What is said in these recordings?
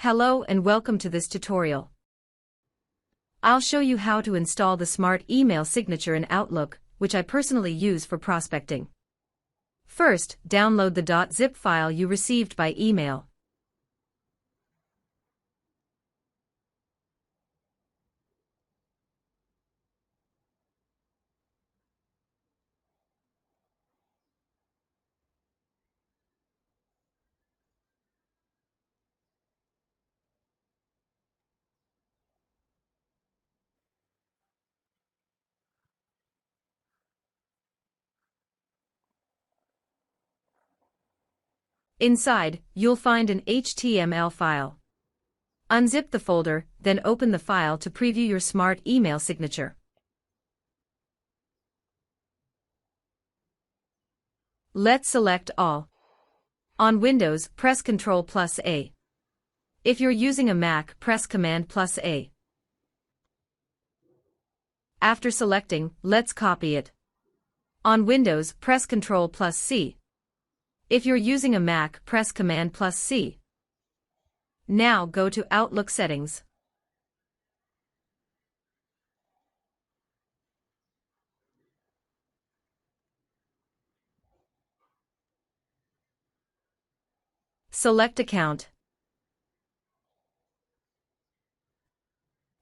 Hello and welcome to this tutorial. I'll show you how to install the Smart Email Signature in Outlook, which I personally use for prospecting. First, download the .zip file you received by email. Inside, you'll find an HTML file. Unzip the folder, then open the file to preview your Smart Email Signature. Let's select All. On Windows, press Ctrl+A. If you're using a Mac, press Command+A. After selecting, let's copy it. On Windows, press Ctrl+C. If you're using a Mac, press Command+C. Now go to Outlook Settings. Select Account.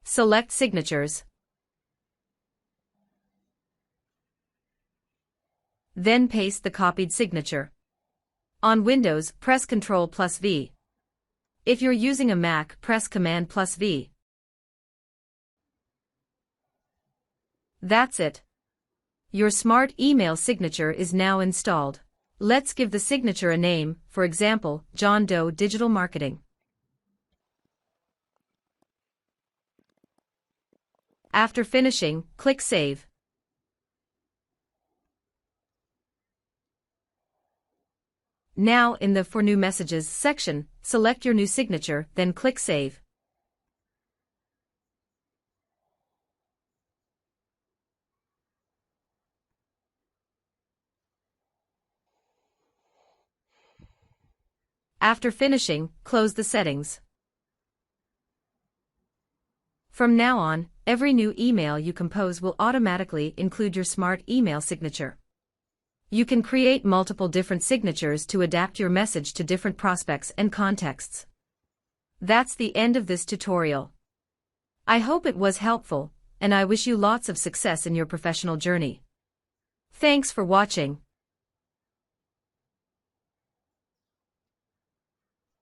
Select Signatures. Then paste the copied signature. On Windows, press Ctrl+V. If you're using a Mac, press Command+V. That's it. Your Smart Email Signature is now installed. Let's give the signature a name, for example, John Doe Digital Marketing. After finishing, click Save. Now in the For New Messages section, select your new signature, then click Save. After finishing, close the settings. From now on, every new email you compose will automatically include your Smart Email Signature. You can create multiple different signatures to adapt your message to different prospects and contexts. That's the end of this tutorial. I hope it was helpful, and I wish you lots of success in your professional journey. Thanks for watching.